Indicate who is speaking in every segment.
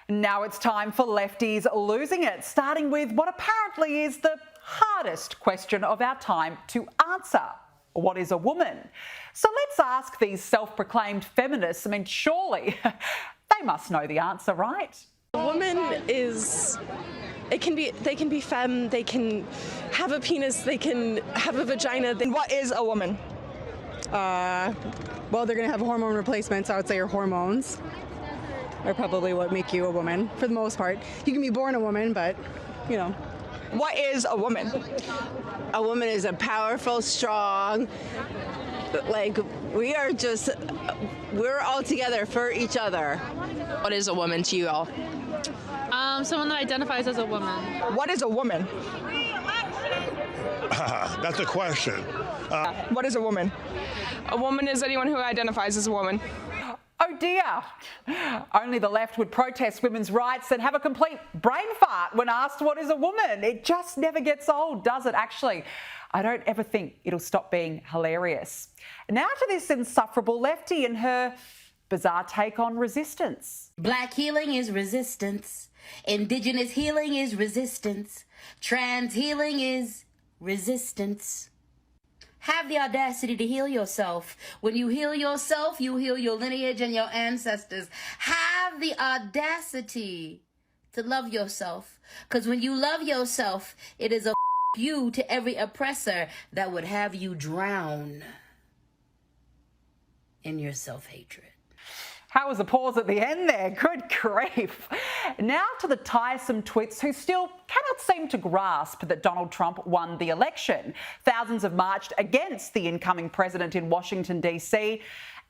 Speaker 1: Now it's time for lefties losing it, starting with what apparently is the hardest question of our time to answer. What is a woman? So let's ask these self-proclaimed feminists. I mean, surely they must know the answer, right?
Speaker 2: A woman is, they can be femme, they can have a penis, they can have a vagina.
Speaker 3: What is a woman? Well, they're going to have hormone replacements. I would say your hormones are probably what make you a woman for the most part. You can be born a woman, but, you know. What is a woman?
Speaker 4: A woman is a powerful, strong, like we're all together for each other.
Speaker 2: What is a woman to you all?
Speaker 5: Someone that identifies as a woman.
Speaker 3: What is a woman?
Speaker 6: That's a question.
Speaker 3: What is a woman?
Speaker 2: A woman is anyone who identifies as a woman.
Speaker 1: Oh dear. Only the left would protest women's rights and have a complete brain fart when asked what is a woman. It just never gets old, does it? Actually, I don't ever think it'll stop being hilarious. Now to this insufferable leftie and her bizarre take on resistance.
Speaker 7: Black healing is resistance. Indigenous healing is resistance. Trans healing is resistance. Have the audacity to heal yourself. When you heal yourself, you heal your lineage and your ancestors. Have the audacity to love yourself. Because when you love yourself, it is a you to every oppressor that would have you drown in your self-hatred.
Speaker 1: How was the pause at the end there? Good grief. Now to the tiresome twits who still cannot seem to grasp that Donald Trump won the election. Thousands have marched against the incoming president in Washington, D.C.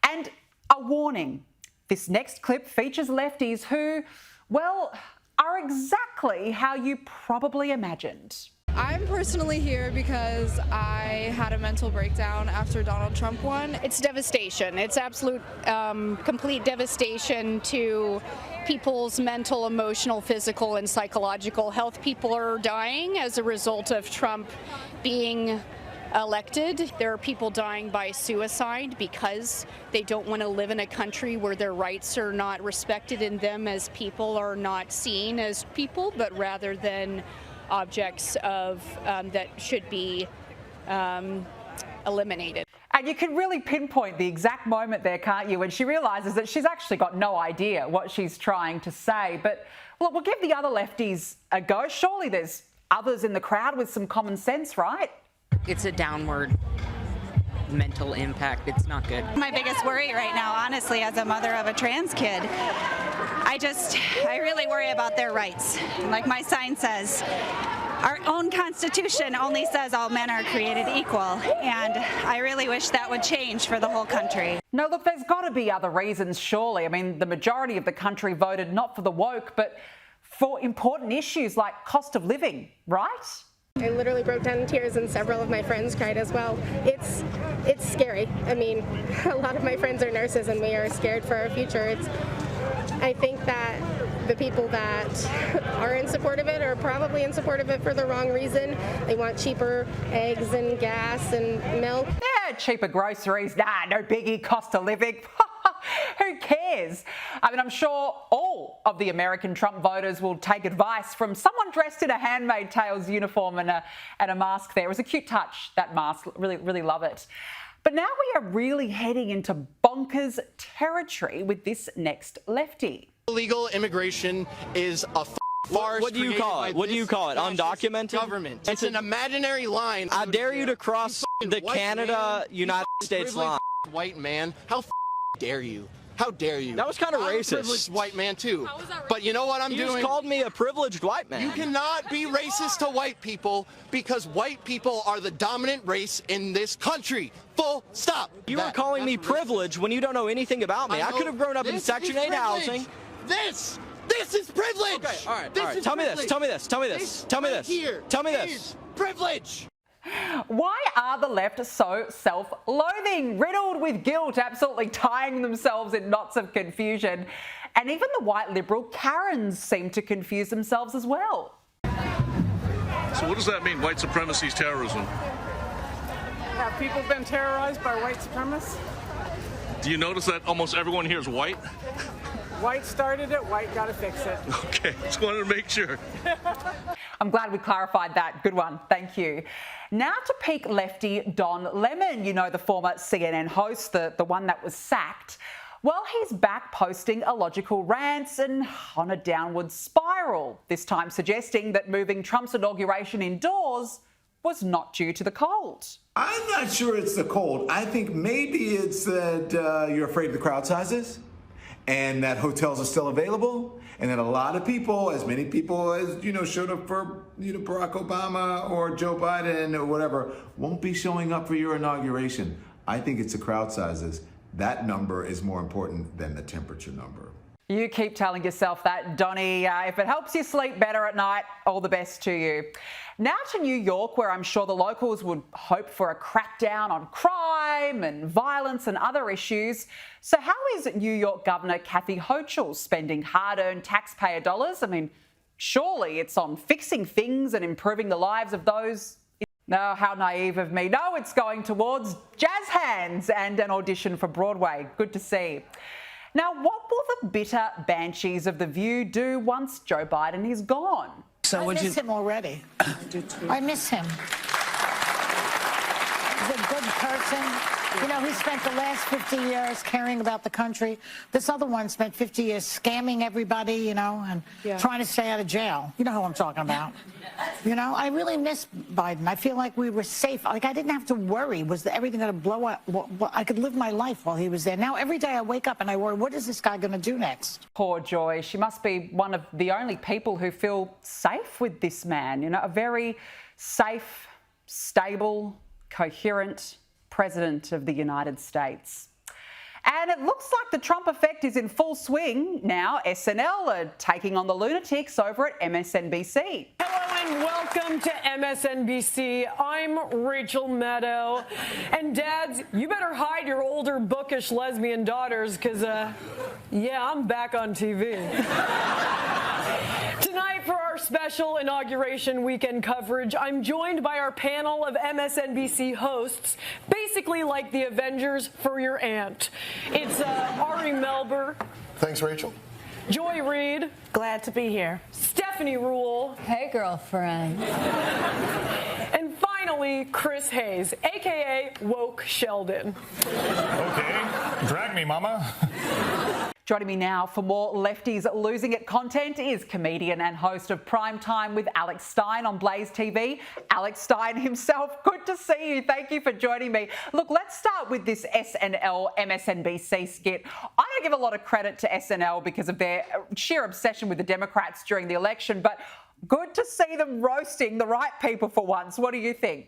Speaker 1: And a warning, this next clip features lefties who, well, are exactly how you probably imagined.
Speaker 8: I'm personally here because I had a mental breakdown after Donald Trump won. It's devastation. It's absolute, complete devastation to people's mental, emotional, physical, and psychological health. People are dying as a result of Trump being elected. There are people dying by suicide because they don't want to live in a country where their rights are not respected and them as people are not seen as people, but rather than objects of that should be eliminated.
Speaker 1: And you can really pinpoint the exact moment there, can't you, when she realises that she's actually got no idea what she's trying to say. But look, we'll give the other lefties a go. Surely there's others in the crowd with some common sense, right?
Speaker 9: It's a downward mental impact. It's not good.
Speaker 10: My biggest worry right now, honestly, as a mother of a trans kid, I really worry about their rights. Like my sign says, our own Constitution only says all men are created equal, and I really wish that would change for the whole country.
Speaker 1: No, look, there's got to be other reasons, surely. I mean, the majority of the country voted not for the woke, but for important issues like cost of living, right?
Speaker 11: I literally broke down in tears and several of my friends cried as well. It's scary. I mean, a lot of my friends are nurses and we are scared for our future. I think that the people that are in support of it are probably in support of it for the wrong reason. They want cheaper eggs and gas and milk.
Speaker 1: Yeah, cheaper groceries. Nah, no biggie, cost of living. Who cares? I mean, I'm sure all of the American Trump voters will take advice from someone dressed in a Handmaid's Tale's uniform and a mask there. It was a cute touch, that mask. Really, really love it. But now we are really heading into bonkers territory with this next lefty.
Speaker 12: Illegal immigration is a farce.
Speaker 13: What do you call it? What do you call it? Undocumented?
Speaker 12: Government. It's an imaginary line.
Speaker 13: I dare you to cross the Canada-United States line.
Speaker 12: White man, how dare you? How dare you?
Speaker 13: That was kind of racist.
Speaker 12: I'm a privileged white man too. But you know what I'm doing?
Speaker 13: You just called me a privileged white man.
Speaker 12: You cannot be racist to white people because white people are the dominant race in this country. Full stop.
Speaker 13: You were calling me privileged when you don't know anything about me. I could have grown up in Section 8 housing.
Speaker 12: This is privilege.
Speaker 13: Okay, all right. Tell me this. Tell me this. Tell me this. Tell me this. Tell me this.
Speaker 12: Privilege.
Speaker 1: Why are the left so self-loathing, riddled with guilt, absolutely tying themselves in knots of confusion? And even the white liberal Karens seem to confuse themselves as well.
Speaker 6: So what does that mean, white supremacy is terrorism?
Speaker 14: Have people been terrorized by white supremacists?
Speaker 6: Do you notice that almost everyone here is white?
Speaker 14: White started it, white got to fix it.
Speaker 6: Okay, just wanted to make sure.
Speaker 1: I'm glad we clarified that. Good one. Thank you. Now to peak lefty Don Lemon, you know, the former CNN host, the one that was sacked. Well, he's back posting illogical rants and on a downward spiral, this time suggesting that moving Trump's inauguration indoors was not due to the cold.
Speaker 15: I'm not sure it's the cold. I think maybe it's that you're afraid of the crowd sizes and that hotels are still available and that a lot of people, as many people as, you know, showed up for, you know, Barack Obama or Joe Biden or whatever, won't be showing up for your inauguration. I think it's the crowd sizes. That number is more important than the temperature number.
Speaker 1: You keep telling yourself that, Donnie. If it helps you sleep better at night, all the best to you. Now to New York, where I'm sure the locals would hope for a crackdown on crime and violence and other issues. So how is New York Governor Kathy Hochul spending hard-earned taxpayer dollars? I mean, surely it's on fixing things and improving the lives of those. No, how naive of me. No, it's going towards jazz hands and an audition for Broadway. Good to see. Now, what will the bitter banshees of The View do once Joe Biden is gone?
Speaker 16: I miss him already. I miss him. He's a good person. You know, he spent the last 50 years caring about the country. This other one spent 50 years scamming everybody, you know, and trying to stay out of jail. You know who I'm talking about. You know, I really miss Biden. I feel like we were safe. Like, I didn't have to worry. Was everything going to blow up? I could live my life while he was there. Now, every day I wake up and I worry, what is this guy going to do next?
Speaker 1: Poor Joy. She must be one of the only people who feel safe with this man. You know, a very safe, stable, coherent President of the United States. And it looks like the Trump effect is in full swing now. SNL are taking on the lunatics over at MSNBC.
Speaker 17: Hello and welcome to MSNBC. I'm Rachel Maddow. And dads, you better hide your older bookish lesbian daughters because, yeah, I'm back on TV. Tonight for our special inauguration weekend coverage, I'm joined by our panel of MSNBC hosts, basically like the Avengers for your aunt. It's Ari Melber.
Speaker 18: Thanks, Rachel.
Speaker 17: Joy Reid.
Speaker 19: Glad to be here.
Speaker 17: Stephanie Rule.
Speaker 19: Hey, girlfriend.
Speaker 17: And finally, Chris Hayes, a.k.a. Woke Sheldon.
Speaker 20: Okay, drag me, mama.
Speaker 1: Joining me now for more Lefties Losing It content is comedian and host of Prime Time with Alex Stein on Blaze TV. Alex Stein himself, good to see you. Thank you for joining me. Look, let's start with this SNL MSNBC skit. I don't give a lot of credit to SNL because of their sheer obsession with the Democrats during the election, but good to see them roasting the right people for once. What do you think?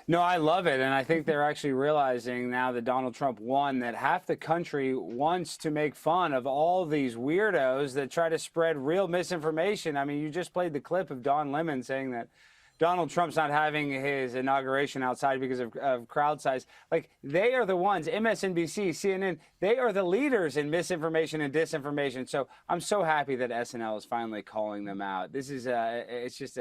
Speaker 21: No, I love it. And I think they're actually realizing now that Donald Trump won that half the country wants to make fun of all these weirdos that try to spread real misinformation. I mean, you just played the clip of Don Lemon saying that Donald Trump's not having his inauguration outside because of crowd size. Like, they are the ones, MSNBC, CNN, they are the leaders in misinformation and disinformation. So I'm so happy that SNL is finally calling them out. This is, it's just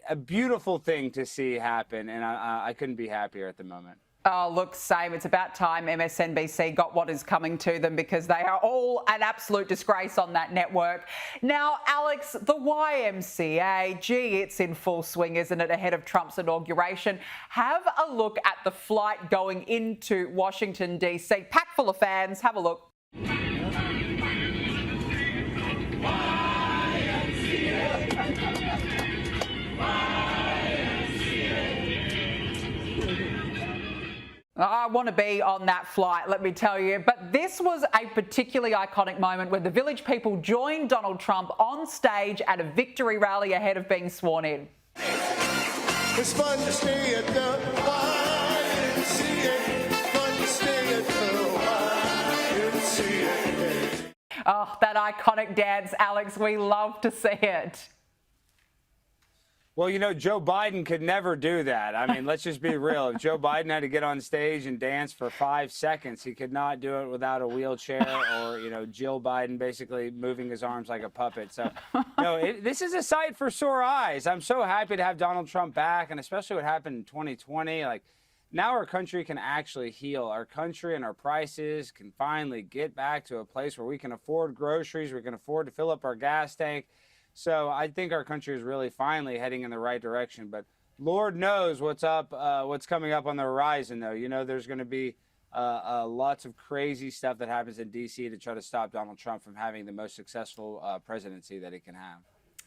Speaker 21: a beautiful thing to see happen, and I couldn't be happier at the moment.
Speaker 1: Oh, look, same. It's about time MSNBC got what is coming to them because they are all an absolute disgrace on that network. Now, Alex, the YMCA, gee, it's in full swing, isn't it, ahead of Trump's inauguration. Have a look at the flight going into Washington, D.C. Packed full of fans. Have a look. I want to be on that flight, let me tell you. But this was a particularly iconic moment where the Village people joined Donald Trump on stage at a victory rally ahead of being sworn in.
Speaker 18: It's fun to stay at the YMCA. Fun to stay at the YMCA.
Speaker 1: Oh, that iconic dance, Alex. We love to see it.
Speaker 21: Well, you know, Joe Biden could never do that. I mean, let's just be real. If Joe Biden had to get on stage and dance for 5 seconds, he could not do it without a wheelchair or, you know, Jill Biden basically moving his arms like a puppet. So, no, this is a sight for sore eyes. I'm so happy to have Donald Trump back, and especially what happened in 2020. Like, now our country can actually heal. Our country and our prices can finally get back to a place where we can afford groceries, we can afford to fill up our gas tank. So I think our country is really finally heading in the right direction. But Lord knows what's coming up on the horizon, though. You know, there's going to be lots of crazy stuff that happens in D.C. to try to stop Donald Trump from having the most successful presidency that he can have.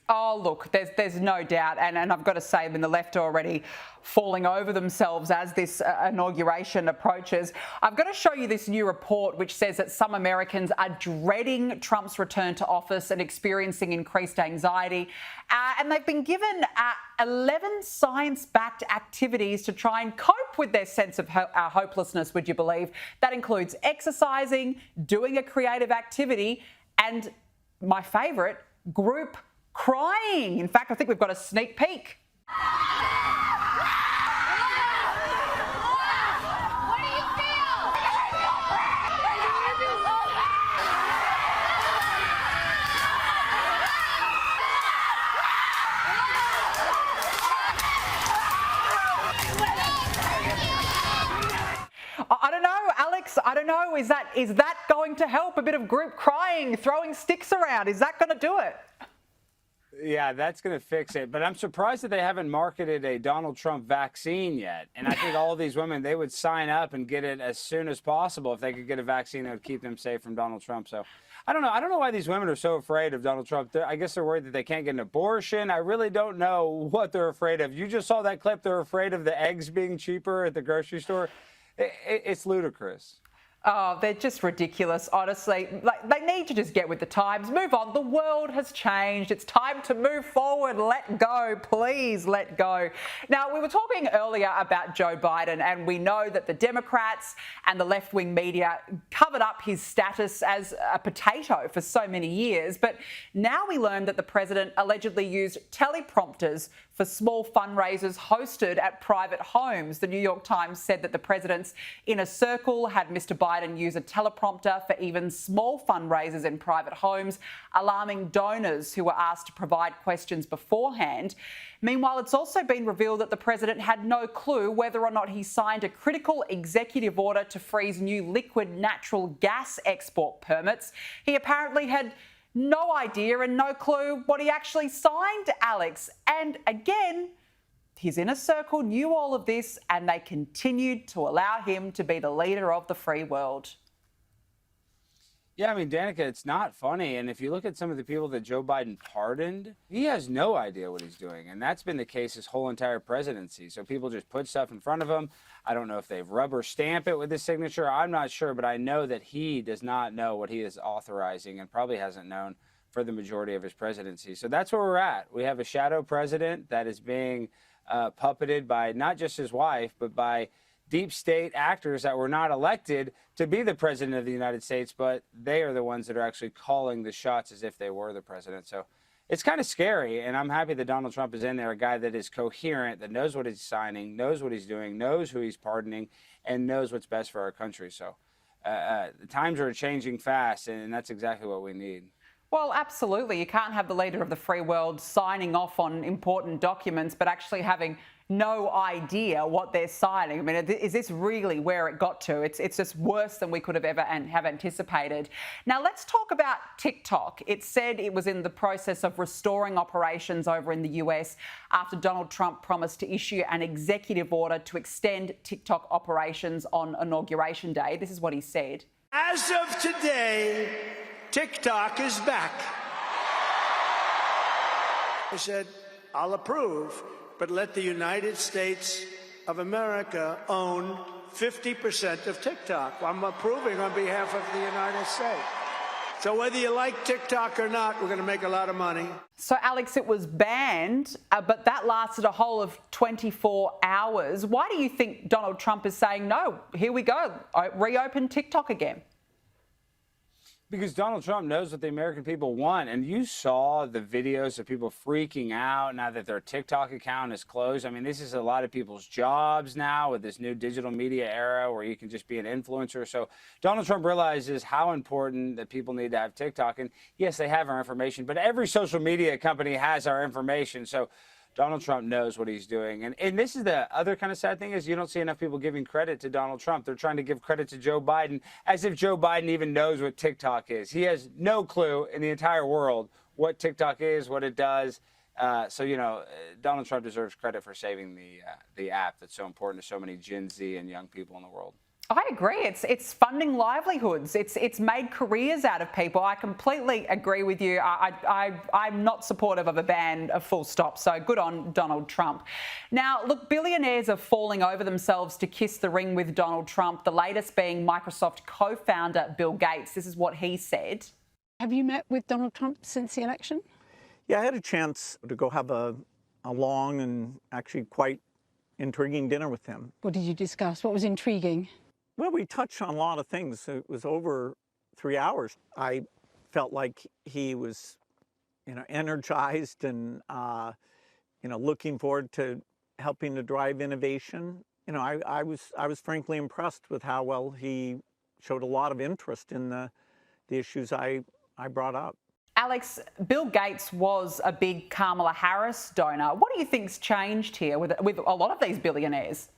Speaker 1: Oh, look, there's no doubt. And I've got to say, the left are already falling over themselves as this inauguration approaches. I've got to show you this new report which says that some Americans are dreading Trump's return to office and experiencing increased anxiety. And they've been given 11 science-backed activities to try and cope with their sense of hopelessness, would you believe? That includes exercising, doing a creative activity, and my favourite, group crying. In fact, I think we've got a sneak peek. I don't know, Alex, I don't know. Is that going to help? A bit of group crying, throwing sticks around, is that going to do it?
Speaker 21: Yeah, that's going to fix it. But I'm surprised that they haven't marketed a Donald Trump vaccine yet. And I think all of these women, they would sign up and get it as soon as possible if they could get a vaccine that would keep them safe from Donald Trump. So I don't know. I don't know why these women are so afraid of Donald Trump. I guess they're worried that they can't get an abortion. I really don't know what they're afraid of. You just saw that clip. They're afraid of the eggs being cheaper at the grocery store. It's ludicrous.
Speaker 1: Oh, they're just ridiculous, honestly. Like, they need to just get with the times, move on. The world has changed. It's time to move forward. Let go, please let go. Now, we were talking earlier about Joe Biden, and we know that the Democrats and the left-wing media covered up his status as a potato for so many years. But now we learn that the president allegedly used teleprompters for small fundraisers hosted at private homes. The New York Times said that the president's inner circle had Mr. Biden use a teleprompter for even small fundraisers in private homes, alarming donors who were asked to provide questions beforehand. Meanwhile, it's also been revealed that the president had no clue whether or not he signed a critical executive order to freeze new liquid natural gas export permits. He apparently had no idea and no clue what he actually signed, Alex. And again, his inner circle knew all of this and they continued to allow him to be the leader of the free world.
Speaker 21: Yeah, I mean, Danica, it's not funny. And if you look at some of the people that Joe Biden pardoned, he has no idea what he's doing. And that's been the case his whole entire presidency. So people just put stuff in front of him. I don't know if they've rubber stamp it with his signature. I'm not sure, but I know that he does not know what he is authorizing and probably hasn't known for the majority of his presidency. So that's where we're at. We have a shadow president that is being puppeted by not just his wife, but by deep state actors that were not elected to be the president of the United States, but they are the ones that are actually calling the shots as if they were the president. So it's kind of scary, and I'm happy that Donald Trump is in there, a guy that is coherent, that knows what he's signing, knows what he's doing, knows who he's pardoning, and knows what's best for our country. So the times are changing fast, and that's exactly what we need.
Speaker 1: Well, absolutely. You can't have the leader of the free world signing off on important documents, but actually having no idea what they're signing. I mean, is this really where it got to? It's just worse than we could have ever have anticipated. Now, let's talk about TikTok. It said it was in the process of restoring operations over in the US after Donald Trump promised to issue an executive order to extend TikTok operations on Inauguration Day. This is what he said.
Speaker 4: As of today, TikTok is back. I said, I'll approve, but let the United States of America own 50% of TikTok. I'm approving on behalf of the United States. So whether you like TikTok or not, we're going to make a lot of money.
Speaker 1: So, Alex, it was banned, but that lasted a whole of 24 hours. Why do you think Donald Trump is saying, no, here we go, reopen TikTok again?
Speaker 21: Because Donald Trump knows what the American people want. And you saw the videos of people freaking out now that their TikTok account is closed. I mean, this is a lot of people's jobs now with this new digital media era where you can just be an influencer. So Donald Trump realizes how important that people need to have TikTok. And yes, they have our information, but every social media company has our information. So Donald Trump knows what he's doing. And this is the other kind of sad thing is you don't see enough people giving credit to Donald Trump. They're trying to give credit to Joe Biden as if Joe Biden even knows what TikTok is. He has no clue in the entire world what TikTok is, what it does. So, Donald Trump deserves credit for saving the app that's so important to so many Gen Z and young people in the world.
Speaker 1: I agree. It's funding livelihoods. It's made careers out of people. I completely agree with you. I'm not supportive of a ban, a full stop. So good on Donald Trump. Now, look, billionaires are falling over themselves to kiss the ring with Donald Trump, the latest being Microsoft co-founder Bill Gates. This is what he said.
Speaker 5: Have you met with Donald Trump since the election?
Speaker 22: Yeah, I had a chance to go have a long and actually quite intriguing dinner with him.
Speaker 5: What did you discuss? What was intriguing?
Speaker 22: Well, we touched on a lot of things. It was over 3 hours. I felt like he was, energized and, looking forward to helping to drive innovation. I was frankly impressed with how well he showed a lot of interest in the issues I brought up.
Speaker 1: Alex, Bill Gates was a big Kamala Harris donor. What do you think's changed here with a lot of these billionaires?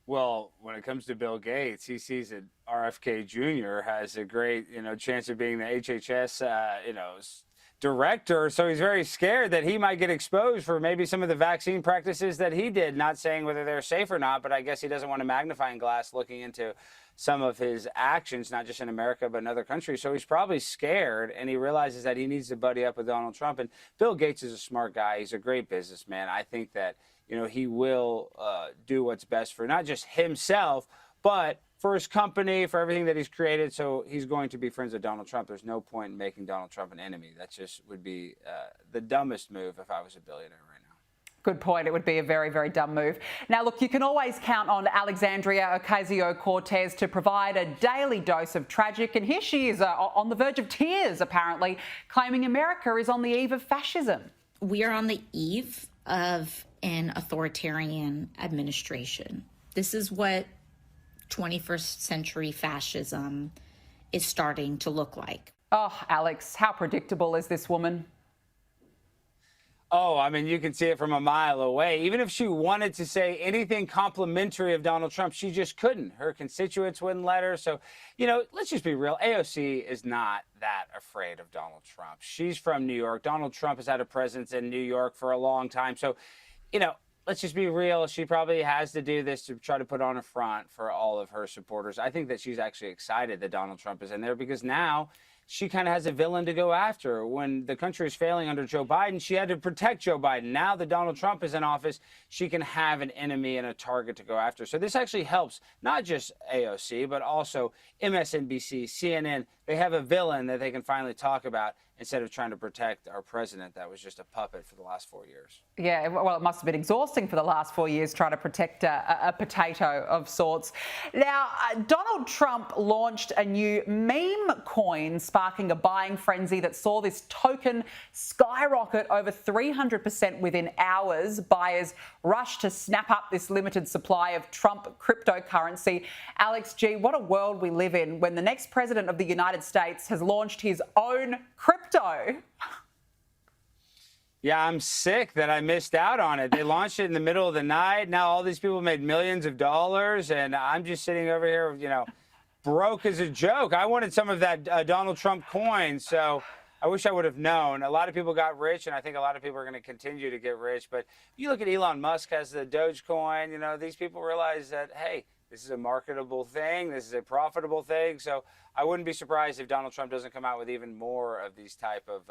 Speaker 21: Well, when it comes to Bill Gates, he sees that RFK Jr. has a great, chance of being the HHS, director. So he's very scared that he might get exposed for maybe some of the vaccine practices that he did, not saying whether they're safe or not, but I guess he doesn't want a magnifying glass looking into some of his actions, not just in America, but in other countries. So he's probably scared, and he realizes that he needs to buddy up with Donald Trump. And Bill Gates is a smart guy. He's a great businessman. I think that, he will do what's best for not just himself, but for his company, for everything that he's created. So he's going to be friends with Donald Trump. There's no point in making Donald Trump an enemy. That just would be the dumbest move if I was a billionaire right now.
Speaker 1: Good point. It would be a very, very dumb move. Now, look, you can always count on Alexandria Ocasio-Cortez to provide a daily dose of tragic. And here she is on the verge of tears, apparently, claiming America is on the eve of fascism.
Speaker 7: We are on the eve of an authoritarian administration. This is what 21st century fascism is starting to look like.
Speaker 1: Oh, Alex, how predictable is this woman?
Speaker 21: Oh, I mean, you can see it from a mile away. Even if she wanted to say anything complimentary of Donald Trump, she just couldn't. Her constituents wouldn't let her. So, let's just be real. AOC is not that afraid of Donald Trump. She's from New York. Donald Trump has had a presence in New York for a long time. So, let's just be real. She probably has to do this to try to put on a front for all of her supporters. I think that she's actually excited that Donald Trump is in there because now she kind of has a villain to go after. When the country is failing under Joe Biden, she had to protect Joe Biden. Now that Donald Trump is in office, she can have an enemy and a target to go after. So this actually helps not just AOC, but also MSNBC, CNN. They have a villain that they can finally talk about instead of trying to protect our president that was just a puppet for the last 4 years.
Speaker 1: Yeah, well, it must have been exhausting for the last 4 years trying to protect a potato of sorts. Now, Donald Trump launched a new meme coin, sparking a buying frenzy that saw this token skyrocket over 300% within hours. Buyers rushed to snap up this limited supply of Trump cryptocurrency. Alex G, what a world we live in when the next president of the United States has launched his own crypto.
Speaker 21: Yeah, I'm sick that I missed out on it. They launched it in the middle of the night. Now all these people made millions of dollars, and I'm just sitting over here, broke as a joke. I wanted some of that Donald Trump coin, so I wish I would have known. A lot of people got rich, and I think a lot of people are going to continue to get rich. But you look at Elon Musk has the Dogecoin. These people realize that, hey, this is a marketable thing. This is a profitable thing. So I wouldn't be surprised if Donald Trump doesn't come out with even more of these type of,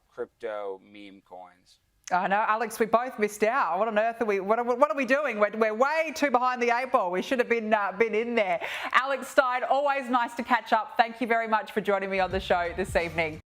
Speaker 21: crypto meme coins.
Speaker 1: I know, Alex, we both missed out. What on earth are we, what are we doing? We're way too behind the 8 ball. We should have been in there. Alex Stein, always nice to catch up. Thank you very much for joining me on the show this evening.